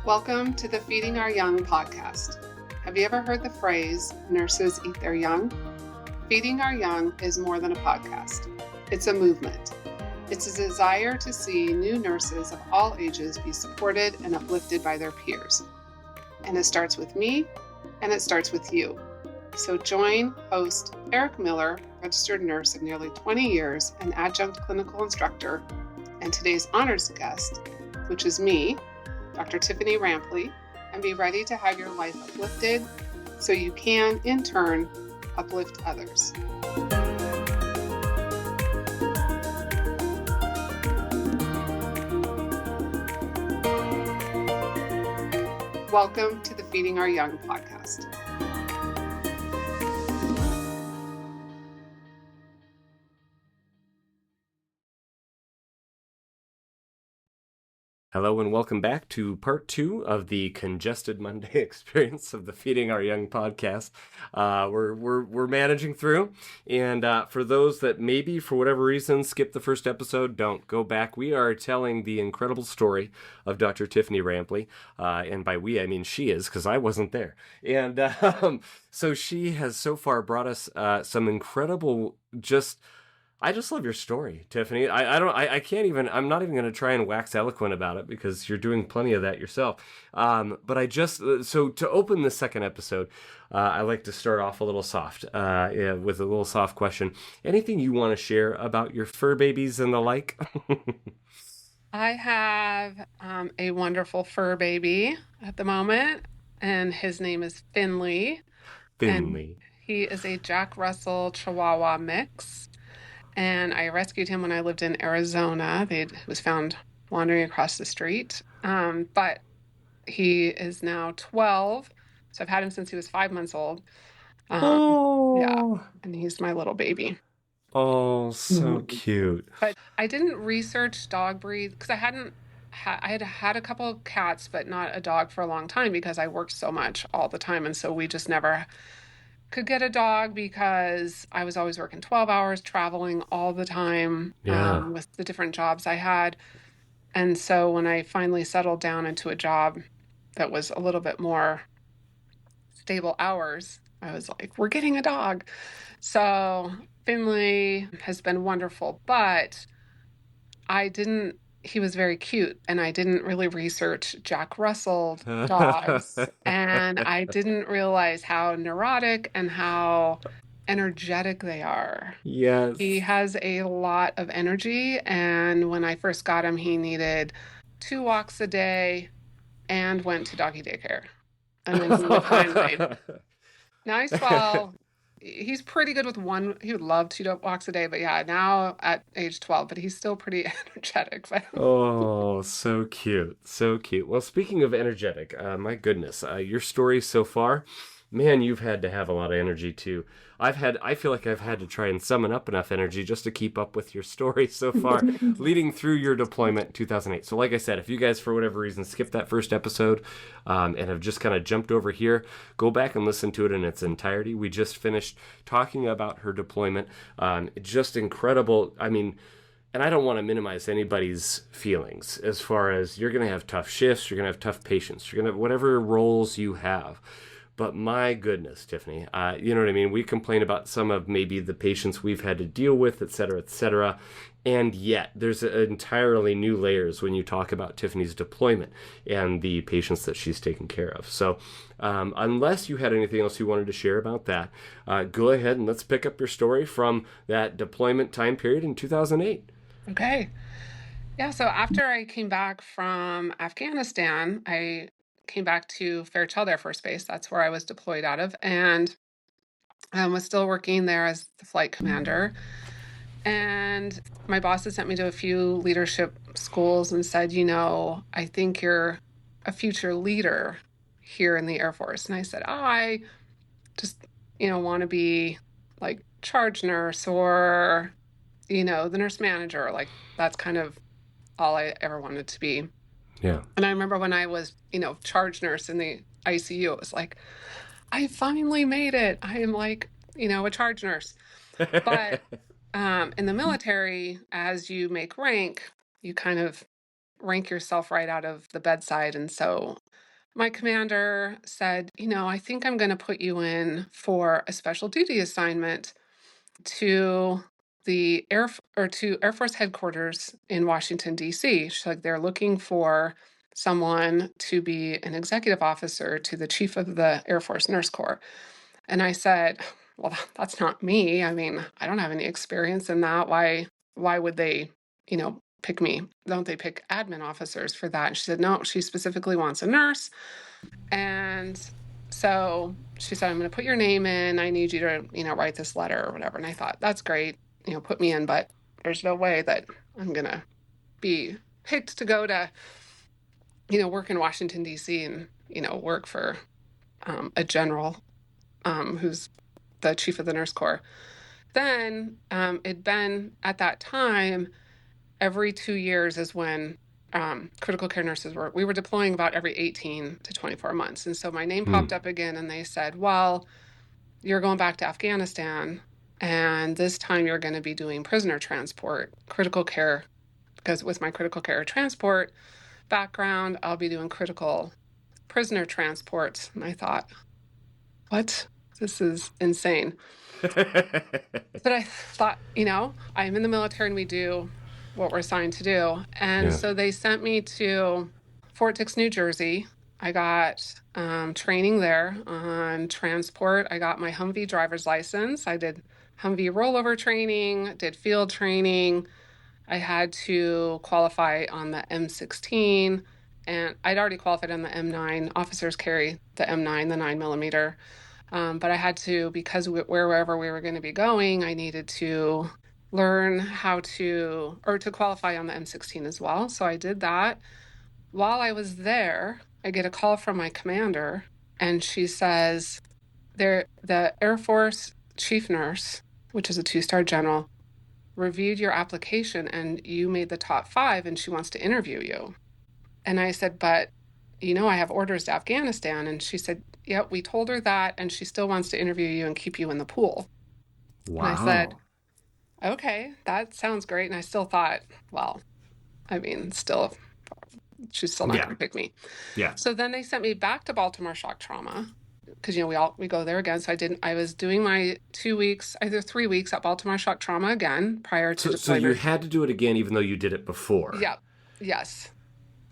Welcome to the Feeding Our Young podcast. Have you ever heard the phrase, nurses eat their young? Feeding Our Young is more than a podcast. It's a movement. It's a desire to see new nurses of all ages be supported and uplifted by their peers. And it starts with me, and it starts with you. So join host Eric Miller, registered nurse of nearly 20 years and adjunct clinical instructor, and today's honors guest, which is me, Dr. Tiffanie Rampley, and be ready to have your life uplifted so you can, in turn, uplift others. Welcome to the Feeding Our Young podcast. Hello and welcome back to part 2 of the Congested Monday experience of the Feeding Our Young podcast. We're managing through, and for those that maybe for whatever reason skipped the first episode, don't go back. We are telling the incredible story of Dr. Tiffanie Rampley, and by we I mean she is, because I wasn't there. And so she has so far brought us some incredible I just love your story, Tiffanie. I can't even, I'm not even going to try and wax eloquent about it because you're doing plenty of that yourself. So to open the second episode, I like to start off a little soft, with a little soft question. Anything you want to share about your fur babies and the like? I have a wonderful fur baby at the moment, and his name is Finley. Finley. And he is a Jack Russell Chihuahua mix. And I rescued him when I lived in Arizona. He was found wandering across the street. But he is now 12. So I've had him since he was 5 months old. Yeah, and he's my little baby. Oh, so cute. But I didn't research dog breed because I had had a couple of cats, but not a dog for a long time because I worked so much all the time. And so we just never could get a dog because I was always working 12 hours, traveling all the time with the different jobs I had. And so when I finally settled down into a job that was a little bit more stable hours, I was like, we're getting a dog. So Finley has been wonderful, but he was very cute, and I didn't really research Jack Russell dogs, and I didn't realize how neurotic and how energetic they are. Yes. He has a lot of energy, and when I first got him, he needed 2 walks a day and went to doggy daycare. And then he would finally. Now he's 12. He's pretty good with one. He would love 2 walks a day, but yeah, now at age 12, but he's still pretty energetic. Oh, so cute. So cute. Well, speaking of energetic, my goodness, your story so far, man, you've had to have a lot of energy too. I feel like I've had to try and summon up enough energy just to keep up with your story so far, leading through your deployment in 2008. So like I said, if you guys, for whatever reason, skipped that first episode and have just kind of jumped over here, go back and listen to it in its entirety. We just finished talking about her deployment. Just incredible. I mean, and I don't want to minimize anybody's feelings as far as you're going to have tough shifts, you're going to have tough patients, you're going to have whatever roles you have. But my goodness, Tiffanie, you know what I mean? We complain about some of maybe the patients we've had to deal with, et cetera, and yet there's entirely new layers when you talk about Tiffany's deployment and the patients that she's taken care of. So unless you had anything else you wanted to share about that, go ahead and let's pick up your story from that deployment time period in 2008. Okay. Yeah, so after I came back from Afghanistan, I came back to Fairchild Air Force Base. That's where I was deployed out of, and I was still working there as the flight commander. And my bosses sent me to a few leadership schools and said, I think you're a future leader here in the Air Force. And I said, I just, want to be like charge nurse or, the nurse manager. Like that's kind of all I ever wanted to be. Yeah. And I remember when I was, charge nurse in the ICU, it was like, I finally made it. I am like, a charge nurse. But in the military, as you make rank, you kind of rank yourself right out of the bedside. And so my commander said, I think I'm going to put you in for a special duty assignment to the Air Force headquarters in Washington, D.C. She's like, they're looking for someone to be an executive officer to the chief of the Air Force Nurse Corps. And I said, well, that's not me. I mean, I don't have any experience in that. Why would they, pick me? Don't they pick admin officers for that? And she said, no, she specifically wants a nurse. And so she said, I'm going to put your name in. I need you to, write this letter or whatever. And I thought, that's great, put me in, but there's no way that I'm going to be picked to go to, work in Washington, D.C. and, work for a general who's the chief of the nurse corps. Then it'd been at that time, every 2 years is when critical care nurses we were deploying about every 18 to 24 months. And so my name popped up again and they said, well, you're going back to Afghanistan and this time you're going to be doing prisoner transport, critical care, because with my critical care transport background, I'll be doing critical prisoner transport. And I thought, what? This is insane. But I thought, I'm in the military and we do what we're assigned to do. And so they sent me to Fort Dix, New Jersey. I got training there on transport. I got my Humvee driver's license. I did Humvee rollover training, did field training. I had to qualify on the M16, and I'd already qualified on the M9. Officers carry the M9, the 9mm. But I had to, because wherever we were going to be going, I needed to learn how to qualify on the M16 as well. So I did that. While I was there, I get a call from my commander, and she says, the Air Force chief nurse, which is a 2-star general, reviewed your application and you made the top 5 and she wants to interview you. And I said, but I have orders to Afghanistan. And she said, yep, we told her that and she still wants to interview you and keep you in the pool. Wow. And I said, okay, that sounds great. And I still thought, well, I mean, she's still not going to pick me. Yeah. So then they sent me back to Baltimore shock trauma because, we go there again. So I was doing my 2 weeks, either 3 weeks at Baltimore shock trauma again prior to deployment. So you had to do it again, even though you did it before. Yep. Yes.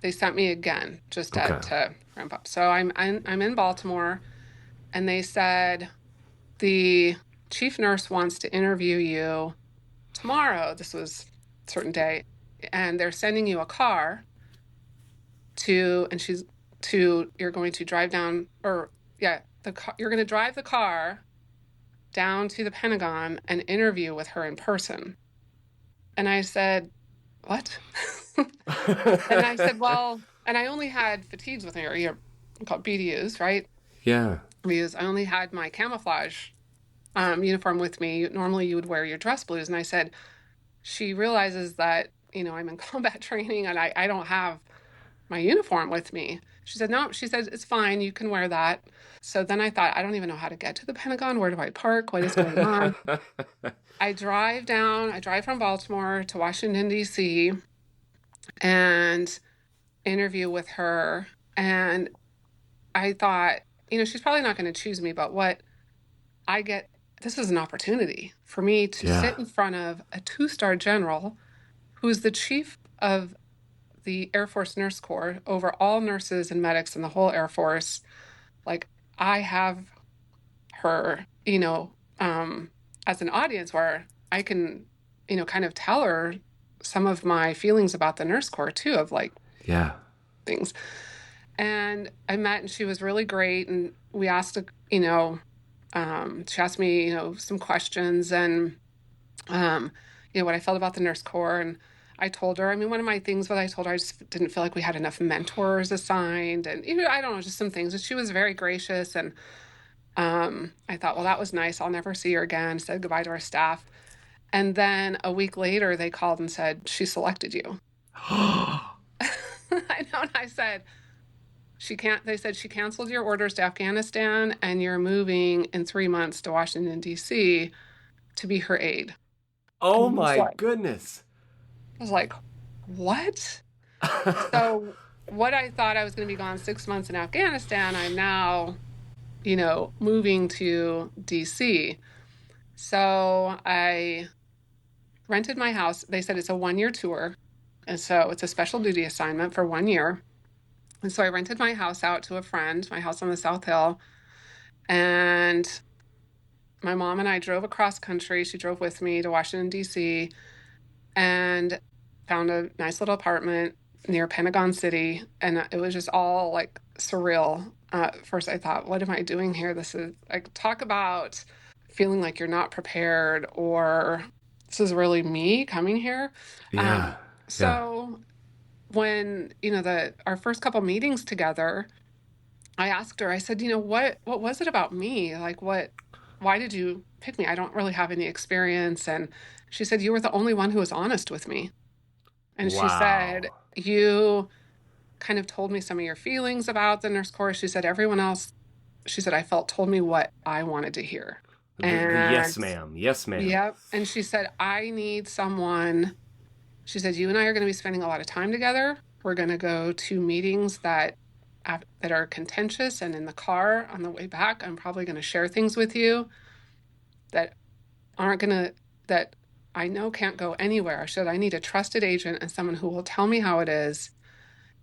They sent me again just to ramp up. So I'm in Baltimore, and they said the chief nurse wants to interview you tomorrow. This was a certain day, and they're sending you a car you're going to drive down, you're going to drive the car down to the Pentagon and interview with her in person. And I said, what? And I said, well, and I only had fatigues with me, or called BDUs, right? Yeah. Because I only had my camouflage uniform with me. Normally you would wear your dress blues. And I said, she realizes that, I'm in combat training and I don't have my uniform with me. She said, no, she said, it's fine. You can wear that. So then I thought, I don't even know how to get to the Pentagon. Where do I park? What is going on? I drive from Baltimore to Washington, D.C. and interview with her. And I thought, she's probably not going to choose me, but this is an opportunity for me to sit in front of a 2-star general who's the chief of the Air Force Nurse Corps over all nurses and medics in the whole Air Force. Like, I have her, as an audience where I can, kind of tell her some of my feelings about the Nurse Corps too, of things. And I met, and she was really great. And we asked, she asked me, some questions and, what I felt about the Nurse Corps. And I told her, one of my things was I told her I just didn't feel like we had enough mentors assigned. And, I don't know, just some things. And she was very gracious. And I thought, well, that was nice. I'll never see her again. Said goodbye to our staff. And then a week later, they called and said, she selected you. I know. And I said, they said she canceled your orders to Afghanistan and you're moving in 3 months to Washington, D.C. to be her aide. Oh my goodness. I was like, what? So what I thought I was going to be gone 6 months in Afghanistan, I'm now, moving to DC. So I rented my house. They said it's a 1 year tour. And so it's a special duty assignment for 1 year. And so I rented my house out to a friend, my house on the South Hill. And my mom and I drove across country. She drove with me to Washington, D.C., and found a nice little apartment near Pentagon City. And it was just all like surreal. At first, I thought, what am I doing here? This is like, talk about feeling like you're not prepared, or this is really me coming here. Yeah. Yeah. So when, our first couple meetings together, I asked her, I said, what was it about me? Like, why did you pick me? I don't really have any experience. And she said, you were the only one who was honest with me. And she said, Wow. you kind of told me some of your feelings about the nurse corps. She said, everyone else, she said, I felt told me what I wanted to hear. The yes, And ma'am. Yes, ma'am. yep. And she said, I need someone. She said, you and I are going to be spending a lot of time together. We're going to go to meetings that are contentious, and in the car on the way back, I'm probably going to share things with you that that I know can't go anywhere. I said, I need a trusted agent and someone who will tell me how it is.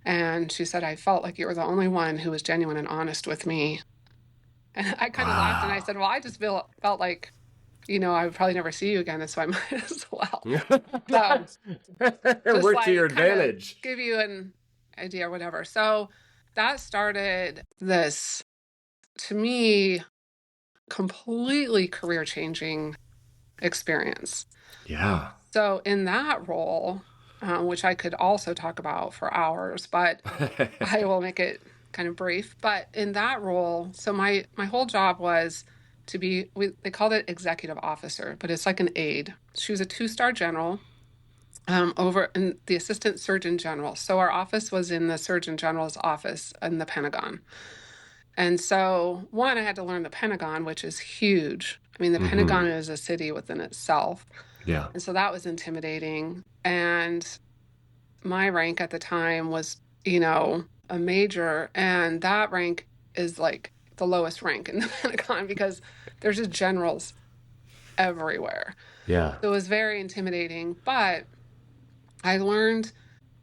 And she said, I felt like you were the only one who was genuine and honest with me. And I kind of laughed and I Wow. said, well, I just felt like, I would probably never see you again, so I might as well. So It just worked to your like kind of advantage. give you an idea or whatever. So that started this, to me, completely career changing experience. Yeah. So in that role, which I could also talk about for hours, but I will make it kind of brief. But in that role, so my whole job was to be, they called it executive officer, but it's like an aide. She was a 2-star general, over in the assistant surgeon general. So our office was in the surgeon general's office in the Pentagon. And so, one, I had to learn the Pentagon, which is huge. I mean, the Mm-hmm. Pentagon is a city within itself. Yeah. And so that was intimidating. And my rank at the time was, a major. And that rank is like the lowest rank in the Pentagon because there's just generals everywhere. Yeah. So it was very intimidating. But I learned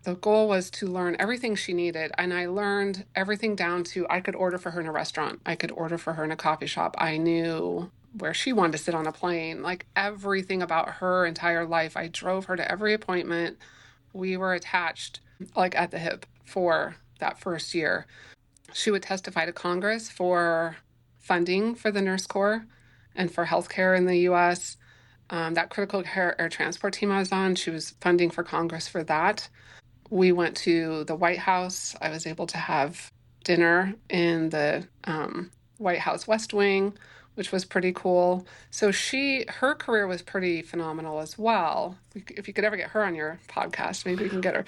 the goal was to learn everything she needed. And I learned everything down to I could order for her in a restaurant. I could order for her in a coffee shop. I knew where she wanted to sit on a plane, like everything about her entire life. I drove her to every appointment. We were attached like at the hip for that first year. She would testify to Congress for funding for the Nurse Corps and for healthcare in the U.S. That critical care air transport team I was on, she was funding for Congress for that. We went to the White House. I was able to have dinner in the White House West Wing, which was pretty cool. So her career was pretty phenomenal as well. If you could ever get her on your podcast, maybe we can get her.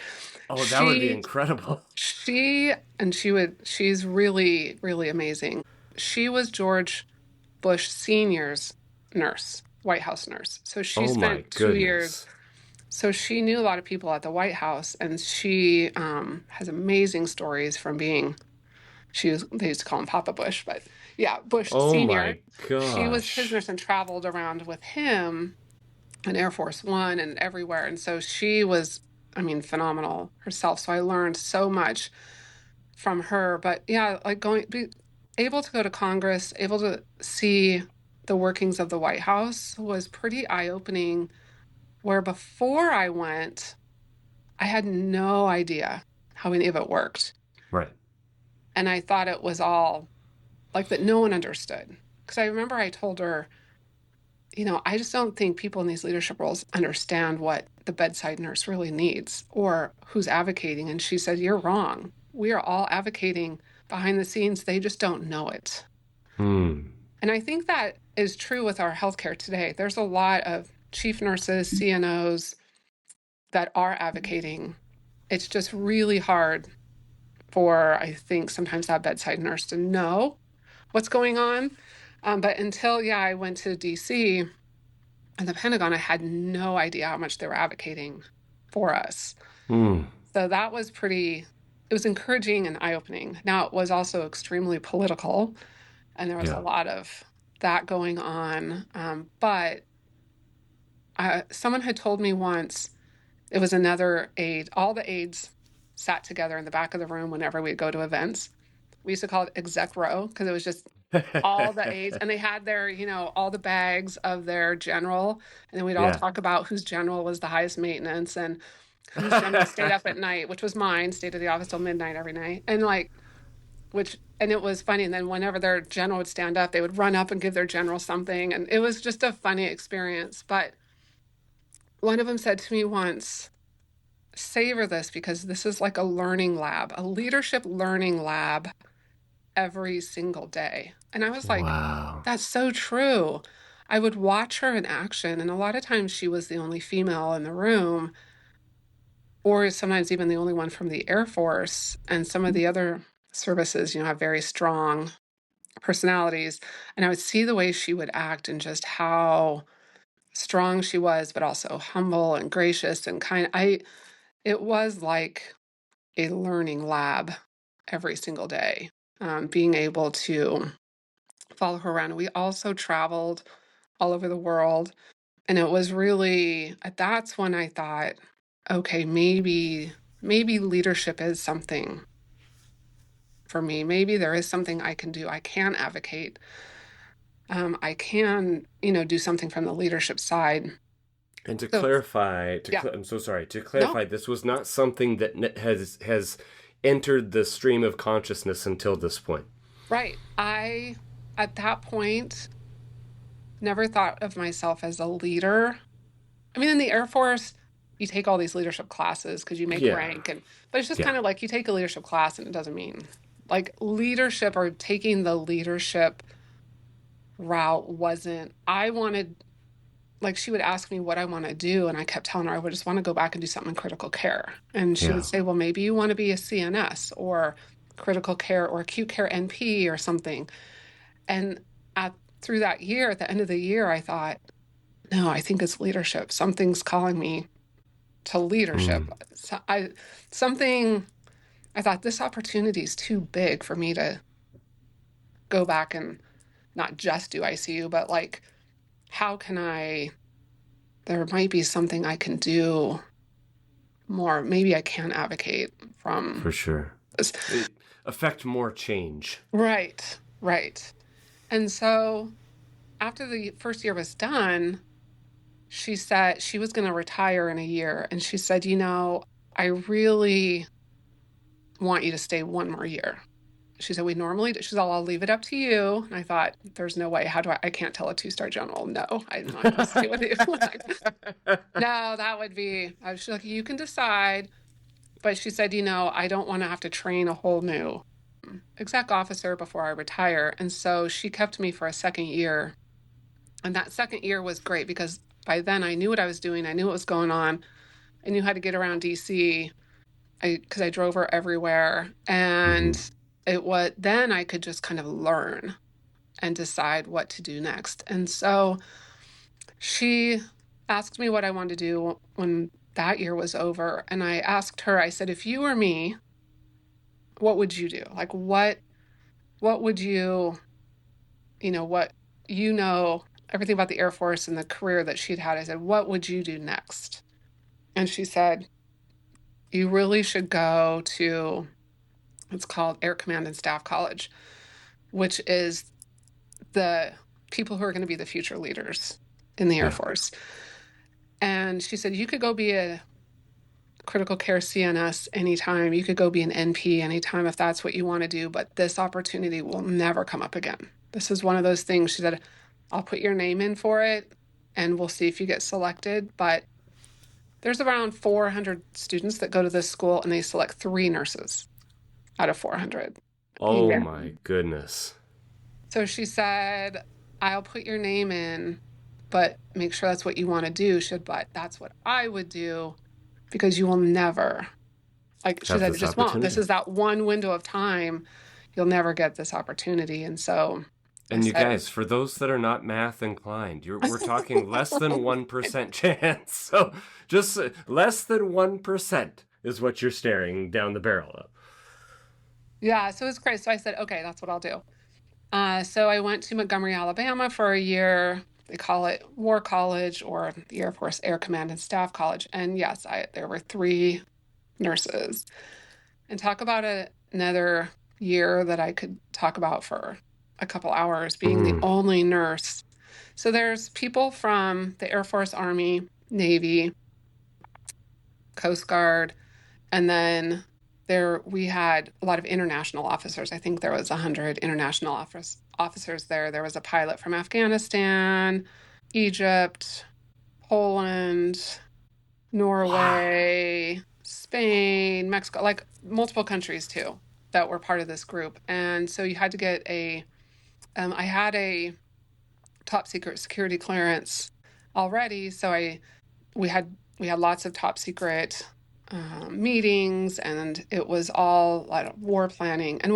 Oh, that would be She, incredible. she's really, really amazing. She was George Bush Sr.'s nurse, White House nurse. So she Oh my spent 2 years. goodness. So she knew a lot of people at the White House, and she has amazing stories from being, they used to call him Papa Bush, but yeah, Bush Oh Sr. my She was his gosh. nurse and traveled around with him in Air Force One and everywhere. And so she was, I mean, phenomenal herself. So I learned so much from her. But yeah, like be able to go to Congress, able to see the workings of the White House was pretty eye-opening, where before I went, I had no idea how any of it worked. Right. And I thought it was all like that no one understood. Because I remember I told her, I just don't think people in these leadership roles understand what the bedside nurse really needs or who's advocating. And she said, you're wrong. We are all advocating behind the scenes. They just don't know it. Hmm. And I think that is true with our healthcare today. There's a lot of chief nurses, CNOs that are advocating. It's just really hard for, I think, sometimes that bedside nurse to know what's going on. But until, I went to DC and the Pentagon, I had no idea how much they were advocating for us. Hmm. So that was it was encouraging and eye-opening. Now, it was also extremely political, and there was a Yeah. lot of that going on. But someone had told me once, it was another aide, all the aides sat together in the back of the room whenever we'd go to events. We used to call it exec row because it was just all the aides, and they had their, all the bags of their general, and then we'd all Yeah. talk about whose general was the highest maintenance and whose general stayed up at night, which was mine, stayed at the office till midnight every night. And and it was funny. And then whenever their general would stand up, they would run up and give their general something. And it was just a funny experience. But one of them said to me once, savor this because this is like a learning lab, a leadership learning lab every single day. And I was like, Wow. that's so true. I would watch her in action. And a lot of times she was the only female in the room, or sometimes even the only one from the Air Force. And some of the other services, have very strong personalities. And I would see the way she would act and just how strong she was, but also humble and gracious and kind. It was like a learning lab every single day, being able to follow her around. We also traveled all over the world. And it was really, that's when I thought, okay, maybe leadership is something for me. Maybe there is something I can do. I can advocate. I can, do something from the leadership side. And to So, clarify, yeah, I'm so sorry. To no, clarify, this was not something that has entered the stream of consciousness until this point. right. At that point, never thought of myself as a leader. I mean, in the Air Force, you take all these leadership classes because you make Yeah. rank, but it's just Yeah. kind of like you take a leadership class and it doesn't mean like leadership or taking the leadership route wasn't. I wanted, like, she would ask me what I want to do, and I kept telling her I would just want to go back and do something in critical care. And she Yeah. would say, well, maybe you want to be a CNS or critical care or acute care NP or something. And through that year, at the end of the year, I thought, no, I think it's leadership. Something's calling me to leadership. So I thought this opportunity is too big for me to go back and not just do ICU, but like, how can there might be something I can do more. Maybe I can advocate from For sure. this. Affect more change. Right. And so after the first year was done, she said she was going to retire in a year. And she said, I really want you to stay one more year. She said, she said, I'll leave it up to you. And I thought, there's no way. I can't tell a 2-star general, no, I'm not going to stay with you. No, that would be, she's like, you can decide. But she said, I don't want to have to train a whole new exec officer before I retire. And so she kept me for a second year. And that second year was great because by then I knew what I was doing. I knew what was going on. I knew how to get around DC because I drove her everywhere. And then I could just kind of learn and decide what to do next. And so she asked me what I wanted to do when that year was over. And I asked her, I said, if you were me, what would you do? Like, what would everything about the Air Force and the career that she'd had. I said, what would you do next? And she said, you really should go to, it's called Air Command and Staff College, which is the people who are going to be the future leaders in the Air Force. And she said, you could go be a critical care CNS anytime. You could go be an NP anytime if that's what you want to do. But this opportunity will never come up again. This is one of those things. She said, I'll put your name in for it and we'll see if you get selected. But there's around 400 students that go to this school and they select 3 nurses out of 400. Oh my goodness. So she said, I'll put your name in, but make sure that's what you want to do. She said, but that's what I would do because you will never, like she said, just won't. This is that one window of time. You'll never get this opportunity. And so. And you guys, for those that are not math inclined, we're talking less than 1% chance. So just less than 1%. is what you're staring down the barrel of. Yeah, so it was crazy. So I said, okay, that's what I'll do. So I went to Montgomery, Alabama for a year. They call it War College or the Air Force Air Command and Staff College. And yes, there were 3 nurses. And talk about another year that I could talk about for a couple hours, being the only nurse. So there's people from the Air Force, Army, Navy, Coast Guard, and then we had a lot of international officers. I think there was 100 international officers there. There was a pilot from Afghanistan, Egypt, Poland, Norway, Spain, Mexico, like multiple countries too that were part of this group. And so you had to get I had a top secret security clearance already. So we had lots of top secret meetings, and it was all like war planning. And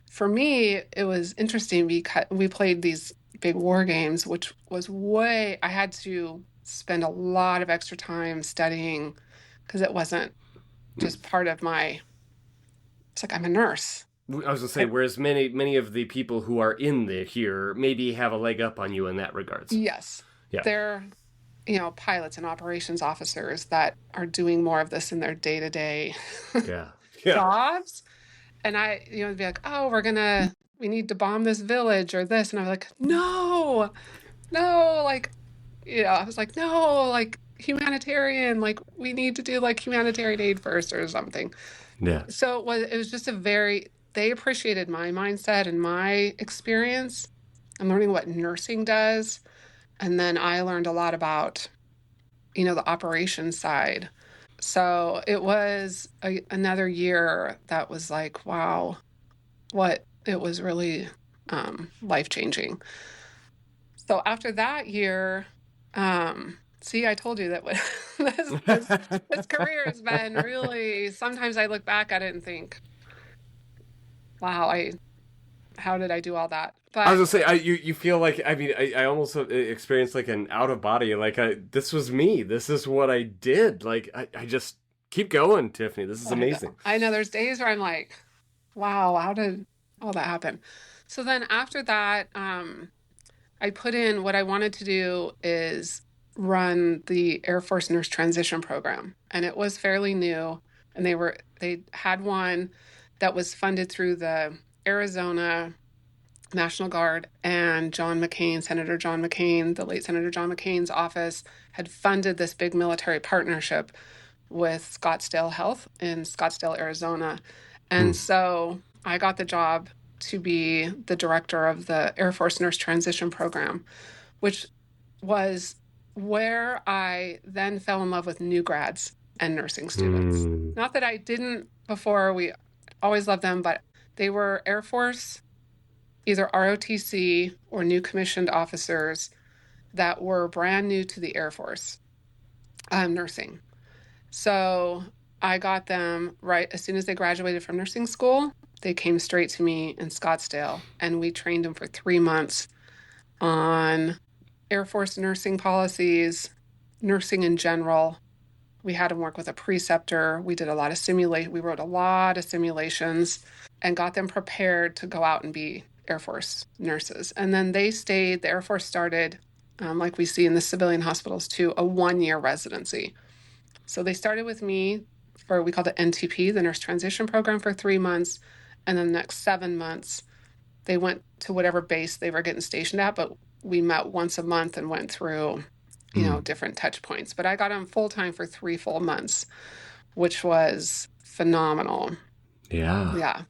for me, it was interesting because we played these big war games, which was I had to spend a lot of extra time studying because it wasn't just part of it's like I'm a nurse. I was gonna say, whereas many of the people who are in here maybe have a leg up on you in that regards. Yes. Yeah. They're, pilots and operations officers that are doing more of this in their day-to-day jobs. And I'd be like, oh, we need to bomb this village or this. And I was like, no, like, I was like, no, like humanitarian, like we need to do like humanitarian aid first or something. Yeah. So it was just they appreciated my mindset and my experience. I'm learning what nursing does. And then I learned a lot about, the operations side. So it was another year that was like, wow, it was really life-changing. So after that year, see, I told you that this career has been really, sometimes I look back at it and think, wow, how did I do all that? But I was gonna say, you feel like, I almost experienced like an out of body, like this was me. This is what I did. Like I just keep going, Tiffanie. This is amazing. I know there's days where I'm like, wow, how did all that happen? So then after that, I put in what I wanted to do is run the Air Force Nurse Transition Program, and it was fairly new, and they had one that was funded through the Arizona National Guard, and Senator John McCain, the late Senator John McCain's office had funded this big military partnership with Scottsdale Health in Scottsdale, Arizona. And so I got the job to be the director of the Air Force Nurse Transition Program, which was where I then fell in love with new grads and nursing students. Not that I didn't before, we always loved them, but they were Air Force, either ROTC or new commissioned officers that were brand new to the Air Force nursing. So I got them right as soon as they graduated from nursing school. They came straight to me in Scottsdale, and we trained them for 3 months on Air Force nursing policies, nursing in general. We had them work with a preceptor. We did a lot of we wrote a lot of simulations and got them prepared to go out and be Air Force nurses. And then the Air Force started, like we see in the civilian hospitals too, a 1-year residency. So they started with me we called it NTP, the Nurse Transition Program, for 3 months. And then the next 7 months, they went to whatever base they were getting stationed at, but we met once a month and went through, different touch points. But I got them full-time for 3 full months, which was phenomenal. Yeah. Yeah.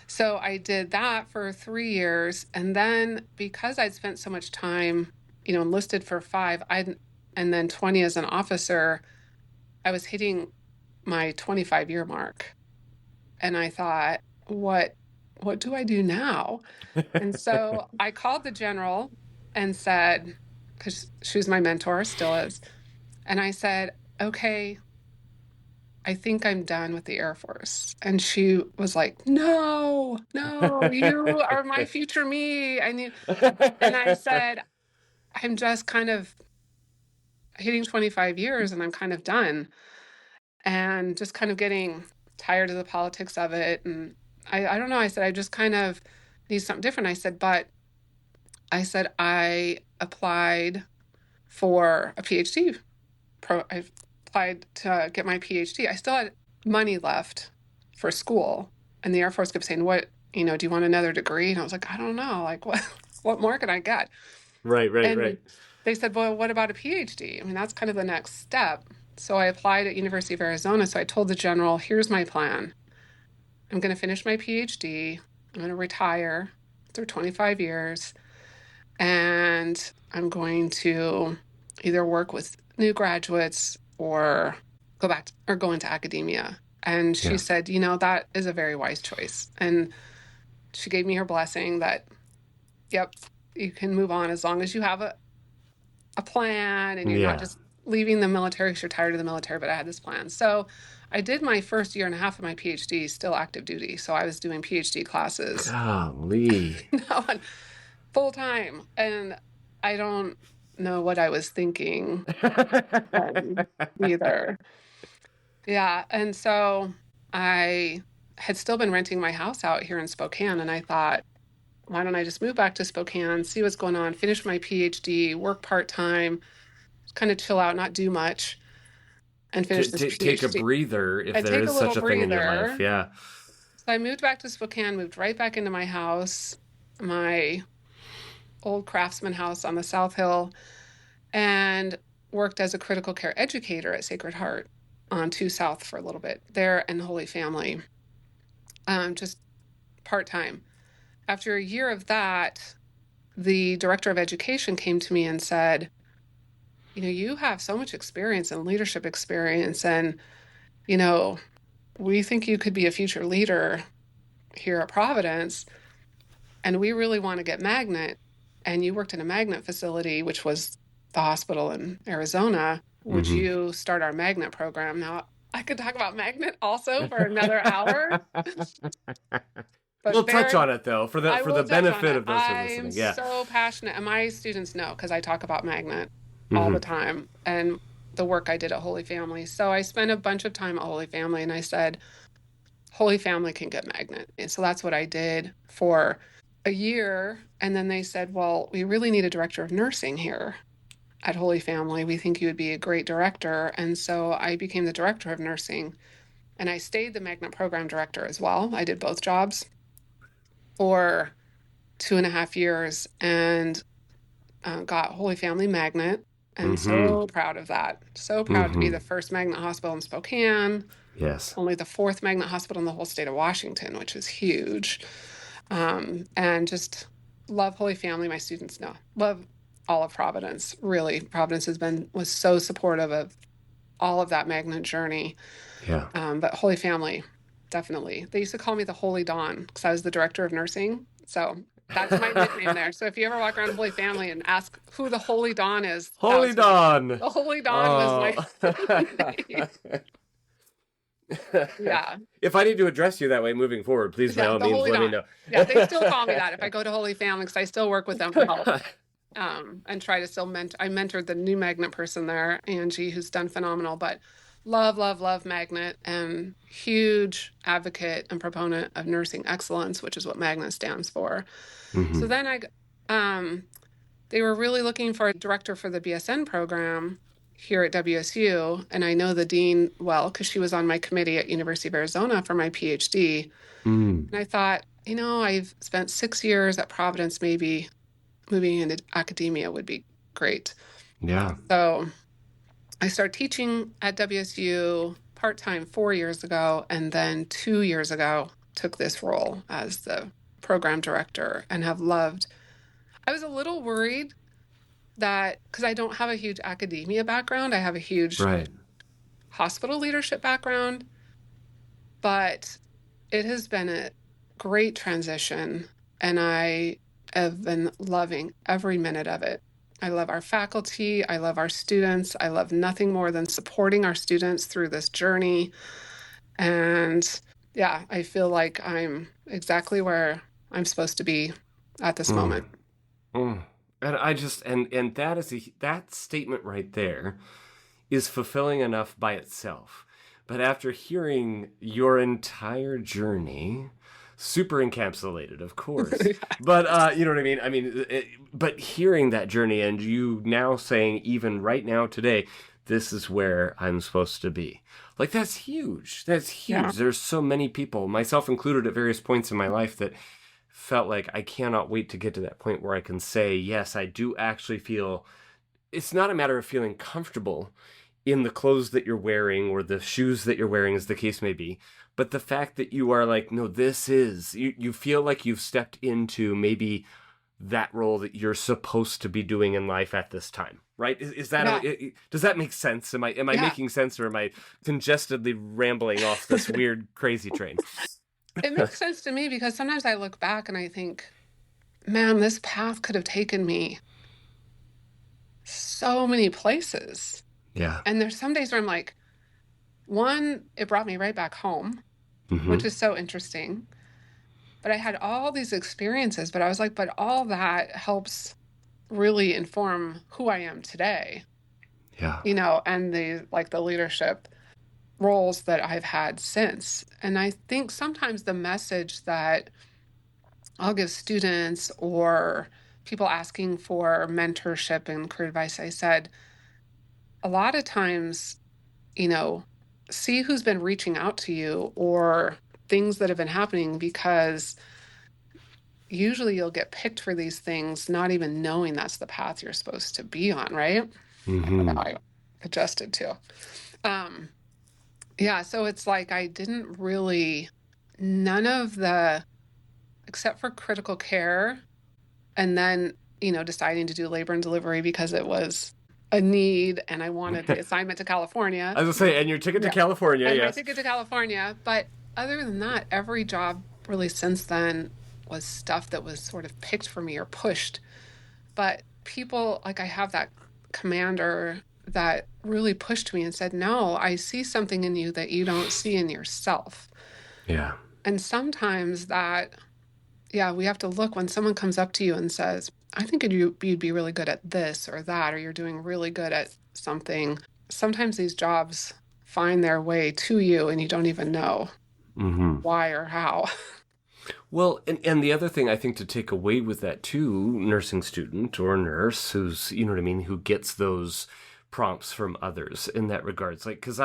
So I did that for 3 years. And then because I'd spent so much time, enlisted for 5, and then 20 as an officer, I was hitting my 25-year mark. And I thought, what do I do now? And so I called the general and said, because she was my mentor, still is. And I said, okay, I think I'm done with the Air Force. And she was like, no, you are my future me. And I said, I'm just kind of hitting 25 years and I'm kind of done. and just kind of getting tired of the politics of it. And I don't know. I said, I just kind of need something different. I applied for a PhD. I applied to get my PhD. I still had money left for school. And the Air Force kept saying, what, do you want another degree? And I was like, I don't know. Like, what more can I get? Right. And they said, well, what about a PhD? I mean, that's kind of the next step. So I applied at University of Arizona. So I told the general, here's my plan. I'm going to finish my PhD. I'm going to retire after 25 years. And I'm going to either work with new graduates or go into academia. And she said, that is a very wise choice. And she gave me her blessing that, yep, you can move on as long as you have a plan and you're not just leaving the military because you're tired of the military. But I had this plan. So I did my first year and a half of my PhD still active duty. So I was doing PhD classes. Golly. Full time. And I don't know what I was thinking either. Yeah. And so I had still been renting my house out here in Spokane. And I thought, why don't I just move back to Spokane, see what's going on, finish my PhD, work part-time, kind of chill out, not do much, and finish this PhD. Take a breather if there is such a thing in your life. Yeah. So I moved back to Spokane, moved right back into my house, my old Craftsman house on the South Hill, and worked as a critical care educator at Sacred Heart on 2 South for a little bit there and Holy Family, just part-time. After a year of that, the director of education came to me and said, you have so much experience and leadership experience, and, we think you could be a future leader here at Providence, and we really want to get magnet. And you worked in a magnet facility, which was the hospital in Arizona. Would you start our magnet program? Now, I could talk about magnet also for another hour. We'll touch on it, though, for the benefit of those who are listening. I'm so passionate, and my students know because I talk about magnet all the time and the work I did at Holy Family. So I spent a bunch of time at Holy Family, and I said, Holy Family can get magnet. And so that's what I did for a year. And then they said, well, we really need a director of nursing here at Holy Family. We think you would be a great director. And so I became the director of nursing, and I stayed the magnet program director as well. I did both jobs for 2.5 years and got Holy Family magnet, and so proud of that. So proud to be the first magnet hospital in Spokane. Yes. Only the 4th magnet hospital in the whole state of Washington, which is huge. And just love Holy Family. My students know. Love all of Providence. Really, Providence was so supportive of all of that magnet journey. Yeah. But Holy Family, definitely. They used to call me the Holy Dawn because I was the director of nursing. So that's my nickname there. So if you ever walk around Holy Family and ask who the Holy Dawn is, Holy Dawn. The Holy Dawn was my name. Yeah. If I need to address you that way moving forward, please by all means let me know. Yeah, they still call me that if I go to Holy Family because I still work with them for help. And try to still I mentored the new magnet person there, Angie, who's done phenomenal, but love magnet, and huge advocate and proponent of nursing excellence, which is what magnet stands for. So then they were really looking for a director for the BSN program here at WSU, and I know the dean well because she was on my committee at University of Arizona for my PhD. And I thought, I've spent 6 years at Providence, maybe moving into academia would be great. Yeah. So I started teaching at WSU part-time 4 years ago, and then 2 years ago took this role as the program director, and have loved. I was a little worried that because I don't have a huge academia background, I have a huge hospital leadership background, but it has been a great transition, and I have been loving every minute of it. I love our faculty. I love our students. I love nothing more than supporting our students through this journey. And yeah, I feel like I'm exactly where I'm supposed to be at this moment. And I just, and that statement right there is fulfilling enough by itself. But after hearing your entire journey, super encapsulated, of course. But you know what I mean? But hearing that journey and you now saying, even right now today, this is where I'm supposed to be. Like, that's huge. That's huge. Yeah. There's so many people, myself included, at various points in my life that felt like I cannot wait to get to that point where I can say, yes, I do actually feel. It's not a matter of feeling comfortable in the clothes that you're wearing or the shoes that you're wearing, as the case may be, but the fact that you are like, no, this is, you feel like you've stepped into maybe that role that you're supposed to be doing in life at this time, right? Is that does that make sense? Am I making sense, or am I congestedly rambling off this weird crazy train? It makes sense to me, because sometimes I look back and I think, man, this path could have taken me so many places. Yeah. And there's some days where I'm like, one, it brought me right back home, Mm-hmm. which is so interesting. But I had all these experiences, but I was like, but all that helps really inform who I am today, Yeah. and the leadership roles that I've had since. And I think sometimes the message that I'll give students or people asking for mentorship and career advice, I said, a lot of times, see who's been reaching out to you or things that have been happening, because usually you'll get picked for these things, not even knowing that's the path you're supposed to be on, right? Mm-hmm. I adjusted too. Yeah, so it's like I didn't really, none of the, except for critical care, and then, deciding to do labor and delivery because it was a need and I wanted the assignment to California. I was going to say, and your ticket to California, and yes. my ticket to California. But other than that, every job really since then was stuff that was sort of picked for me or pushed. But people, like I have that commander that really pushed me and said, no, I see something in you that you don't see in yourself. Yeah. And sometimes that, we have to look when someone comes up to you and says, I think you'd be really good at this or that, or you're doing really good at something. Sometimes these jobs find their way to you and you don't even know why or how. Well, and the other thing I think to take away with that too, nursing student or nurse who's, who gets those prompts from others in that regards. Like, because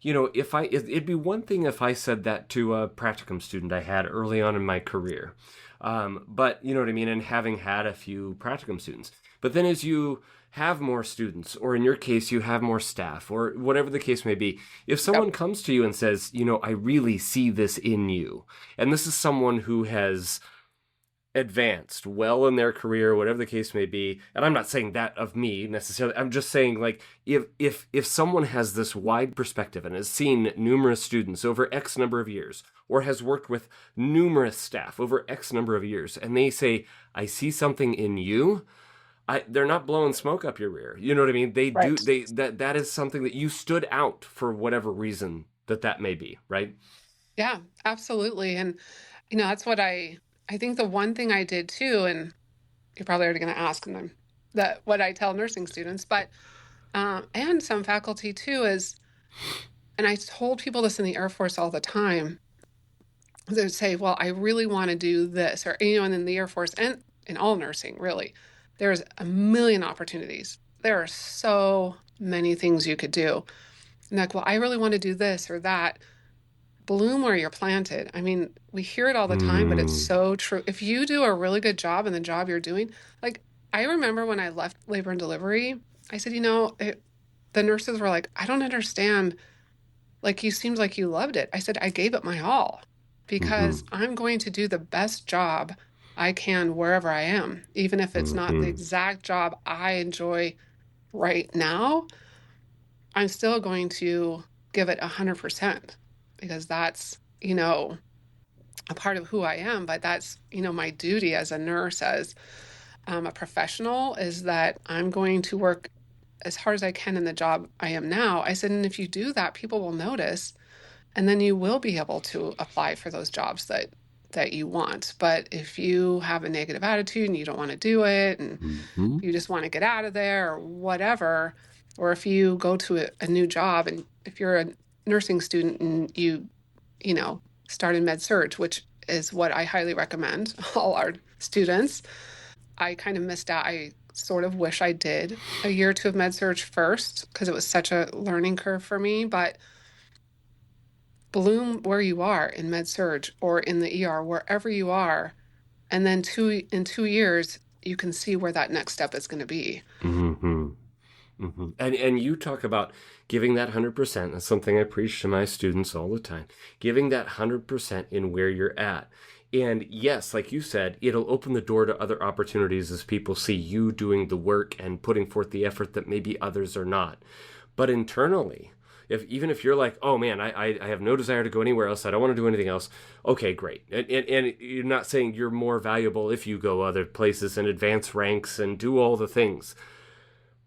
it'd be one thing if I said that to a practicum student I had early on in my career. But you know what I mean? And having had a few practicum students. But then as you have more students, or in your case, you have more staff, or whatever the case may be, if someone comes to you and says, I really see this in you, and this is someone who has advanced well in their career, whatever the case may be, and I'm not saying that of me necessarily, I'm just saying, like, if someone has this wide perspective and has seen numerous students over X number of years, or has worked with numerous staff over X number of years, and they say, I see something in you, they're not blowing smoke up your rear. You know what I mean? They Right. do. That is something that you stood out for whatever reason that may be, right? Yeah, absolutely. And, that's what I think the one thing I did too, and you're probably already going to ask them that what I tell nursing students, but, and some faculty too is, and I told people this in the Air Force all the time, they would say, well, I really want to do this, or, and in the Air Force and in all nursing, really, there's a million opportunities. There are so many things you could do. And like, well, I really want to do this or that. Bloom where you're planted. I mean, we hear it all the time, but it's so true. If you do a really good job in the job you're doing, like I remember when I left labor and delivery, I said, the nurses were like, I don't understand. Like, you seemed like you loved it. I said, I gave it my all because I'm going to do the best job I can wherever I am, even if it's not the exact job I enjoy right now. I'm still going to give it 100% because that's, a part of who I am. But that's, my duty as a nurse, as a professional, is that I'm going to work as hard as I can in the job I am now. I said, and if you do that, people will notice, and then you will be able to apply for those jobs that you want. But if you have a negative attitude and you don't want to do it and you just want to get out of there or whatever, or if you go to a new job and if you're nursing student and you know, start in med surg, which is what I highly recommend all our students. I kind of missed out. I sort of wish I did a year or two of med surg first because it was such a learning curve for me. But bloom where you are in med surg or in the ER, wherever you are, and then in 2 years you can see where that next step is going to be. Mm-hmm. Mm-hmm. And you talk about giving that 100%. That's something I preach to my students all the time. Giving that 100% in where you're at. And yes, like you said, it'll open the door to other opportunities as people see you doing the work and putting forth the effort that maybe others are not. But internally, even if you're like, oh man, I have no desire to go anywhere else, I don't want to do anything else, okay, great. And you're not saying you're more valuable if you go other places and advance ranks and do all the things.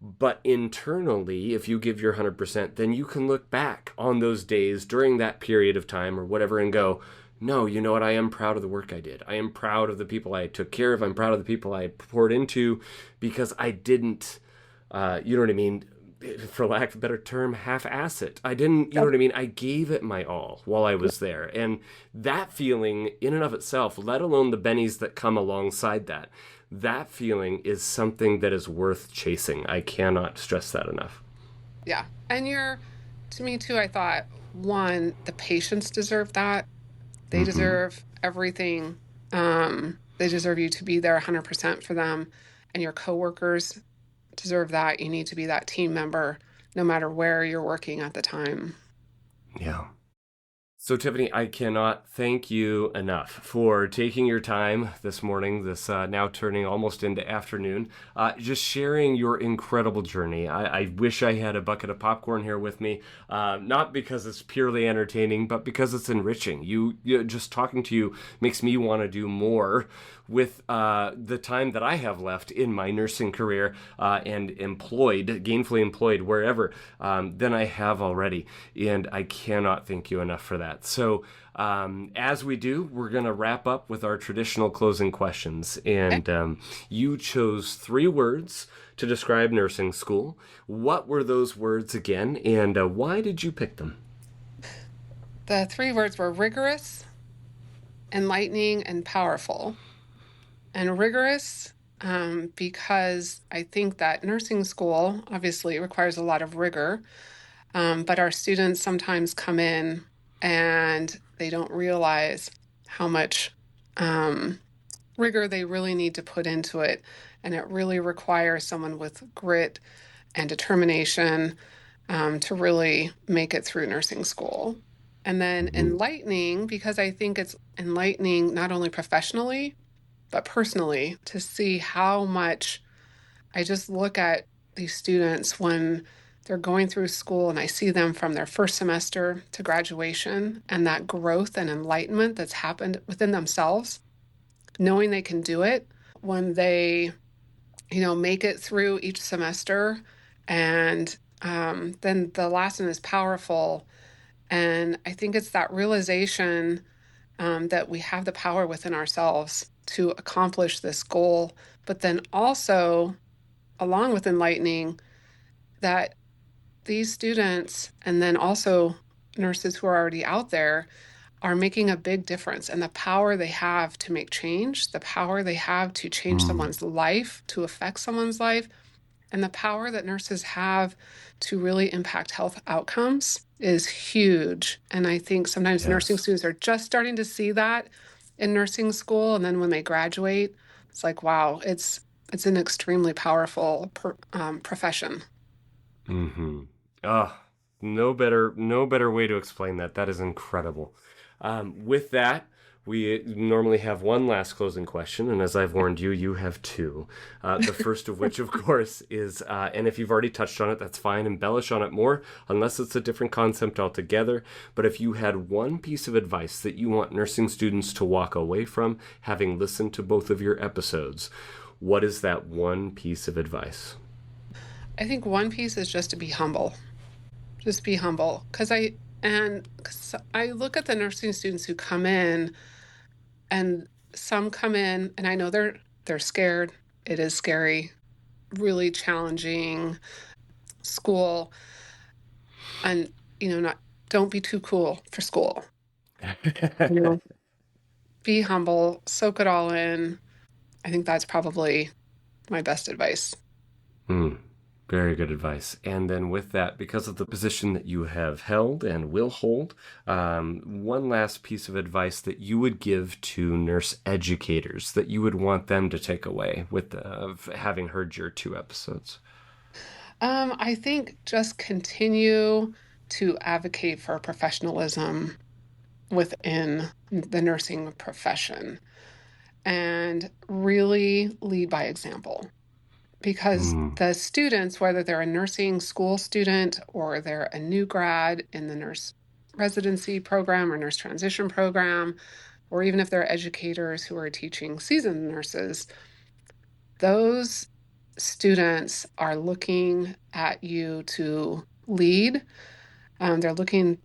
But internally, if you give your 100%, then you can look back on those days during that period of time or whatever and go, no, you know what? I am proud of the work I did. I am proud of the people I took care of. I'm proud of the people I poured into because I didn't, you know what I mean? For lack of a better term, half-ass it. I didn't, you know what I mean? I gave it my all while I was there. And that feeling in and of itself, let alone the bennies that come alongside that, that feeling is something that is worth chasing. I cannot stress that enough. Yeah. And to me too, I thought, one, the patients deserve that. They deserve everything. They deserve you to be there 100% for them. And your coworkers deserve that. You need to be that team member no matter where you're working at the time. Yeah. So, Tiffanie, I cannot thank you enough for taking your time this morning, this now turning almost into afternoon, just sharing your incredible journey. I wish I had a bucket of popcorn here with me, not because it's purely entertaining, but because it's enriching. You just talking to you makes me want to do more with the time that I have left in my nursing career and gainfully employed wherever than I have already. And I cannot thank you enough for that. So as we do, we're going to wrap up with our traditional closing questions. And you chose 3 words to describe nursing school. What were those words again? And why did you pick them? The 3 words were rigorous, enlightening, and powerful. And rigorous because I think that nursing school obviously requires a lot of rigor, but our students sometimes come in and they don't realize how much rigor they really need to put into it. And it really requires someone with grit and determination to really make it through nursing school. And then enlightening, because I think it's enlightening not only professionally, but personally, to see how much I just look at these students when they're going through school and I see them from their first semester to graduation and that growth and enlightenment that's happened within themselves, knowing they can do it when they, make it through each semester. And then the last one is powerful. And I think it's that realization that we have the power within ourselves to accomplish this goal, but then also, along with enlightening, that these students and then also nurses who are already out there are making a big difference, and the power they have to make change, the power they have to change someone's life, to affect someone's life, and the power that nurses have to really impact health outcomes is huge. And I think sometimes nursing students are just starting to see that in nursing school, and then when they graduate, it's like, wow, it's an extremely powerful profession. Mm-hmm. Ah, no better way to explain that. That is incredible. With that, we normally have one last closing question, and as I've warned you, you have 2. The first of which, of course, is, and if you've already touched on it, that's fine, embellish on it more, unless it's a different concept altogether. But if you had one piece of advice that you want nursing students to walk away from, having listened to both of your episodes, what is that one piece of advice? I think one piece is just to be humble. Just be humble. Because I look at the nursing students who come in, and some come in, and I know they're scared. It is scary, really challenging school, and not don't be too cool for school. You know, be humble, soak it all in. I think that's probably my best advice. Hmm. Very good advice. And then with that, because of the position that you have held and will hold, one last piece of advice that you would give to nurse educators that you would want them to take away with having heard your 2 episodes. I think just continue to advocate for professionalism within the nursing profession and really lead by example. Because Mm. the students, whether they're a nursing school student or they're a new grad in the nurse residency program or nurse transition program, or even if they're educators who are teaching seasoned nurses, those students are looking at you to lead. They're looking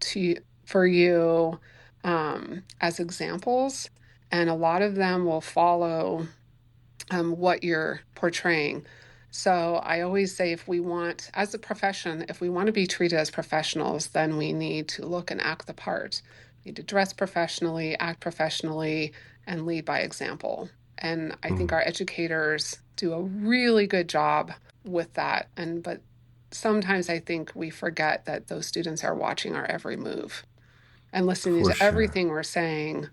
for you as examples, and a lot of them will follow what you're portraying. So I always say as a profession, if we want to be treated as professionals, then we need to look and act the part. We need to dress professionally, act professionally, and lead by example. And I think Mm. our educators do a really good job with that. But sometimes I think we forget that those students are watching our every move and listening For to sure. everything we're saying.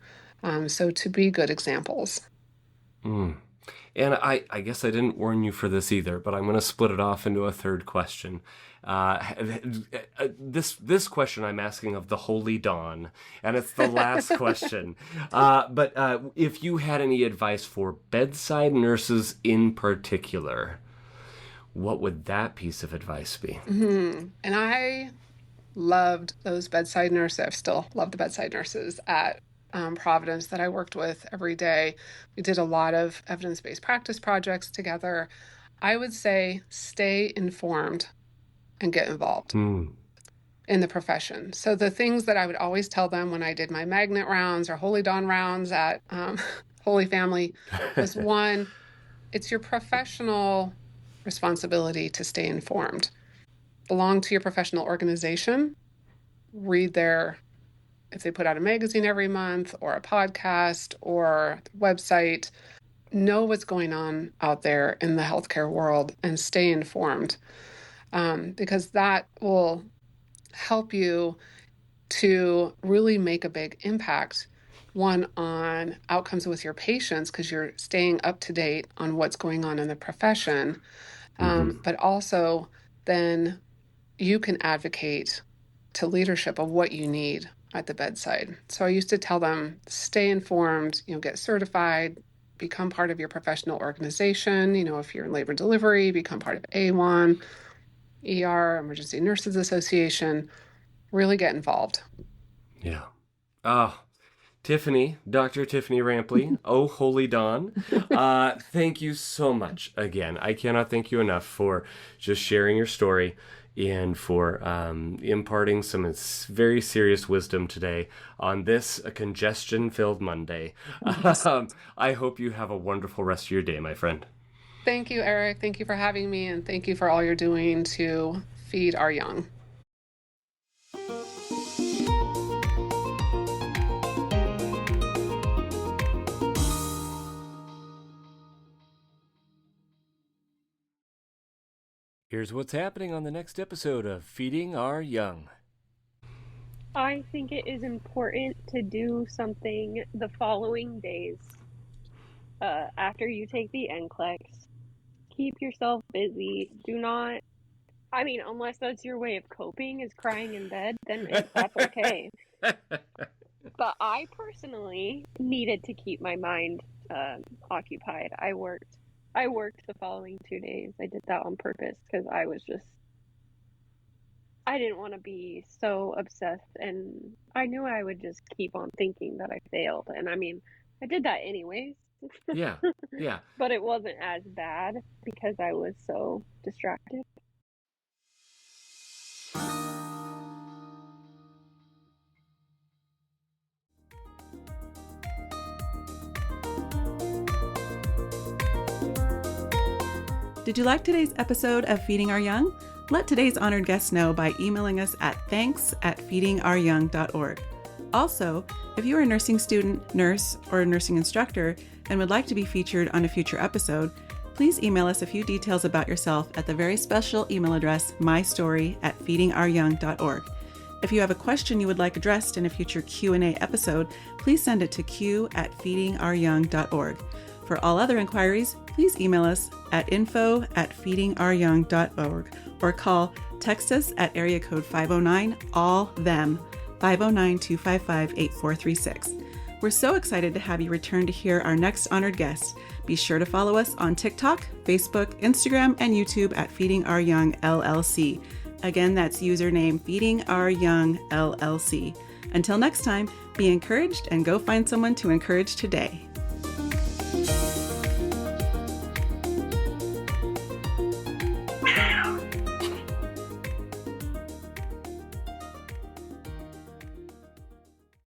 So to be good examples. Mm. And I guess I didn't warn you for this either, but I'm going to split it off into a third question. This question I'm asking of the Holy Dawn, and it's the last question. But if you had any advice for bedside nurses in particular, what would that piece of advice be? And I loved those bedside nurses. I still love the bedside nurses at Providence that I worked with every day. We did a lot of evidence-based practice projects together. I would say stay informed and get involved Hmm. in the profession. So the things that I would always tell them when I did my magnet rounds or Holy Dawn rounds at Holy Family was one, it's your professional responsibility to stay informed. Belong to your professional organization, read if they put out a magazine every month or a podcast or website, know what's going on out there in the healthcare world and stay informed, because that will help you to really make a big impact. One, on outcomes with your patients, because you're staying up to date on what's going on in the profession, Mm-hmm. but also then you can advocate to leadership of what you need at the bedside. So I used to tell them, stay informed, get certified, become part of your professional organization. If you're in labor and delivery, become part of A1, ER, Emergency Nurses Association, really get involved. Yeah. Ah, Dr. Tiffanie Rampley, oh holy dawn. Thank you so much again. I cannot thank you enough for just sharing your story and for imparting some very serious wisdom today on this congestion-filled Monday. I hope you have a wonderful rest of your day, my friend. Thank you, Eric. Thank you for having me, and thank you for all you're doing to feed our young. Here's what's happening on the next episode of Feeding Our Young. I think it is important to do something the following days after you take the NCLEX. Keep yourself busy. Do not, unless that's your way of coping is crying in bed, then that's okay. But I personally needed to keep my mind occupied. I worked the following 2 days. I did that on purpose because I didn't want to be so obsessed, and I knew I would just keep on thinking that I failed. And I did that anyways. Yeah, yeah. But it wasn't as bad because I was so distracted. Did you like today's episode of Feeding Our Young? Let today's honored guest know by emailing us at thanks@feedingouryoung.org. Also, if you are a nursing student, nurse, or a nursing instructor and would like to be featured on a future episode, please email us a few details about yourself at the very special email address mystory@feedingouryoung.org. If you have a question you would like addressed in a future Q&A episode, please send it to q@feedingouryoung.org. For all other inquiries, please email us at info@feedingouryoung.org or text us at area code 509-ALL-THEM, 509-255-8436. We're so excited to have you return to hear our next honored guest. Be sure to follow us on TikTok, Facebook, Instagram, and YouTube at Feeding Our Young LLC. Again, that's username Feeding Our Young LLC. Until next time, be encouraged and go find someone to encourage today.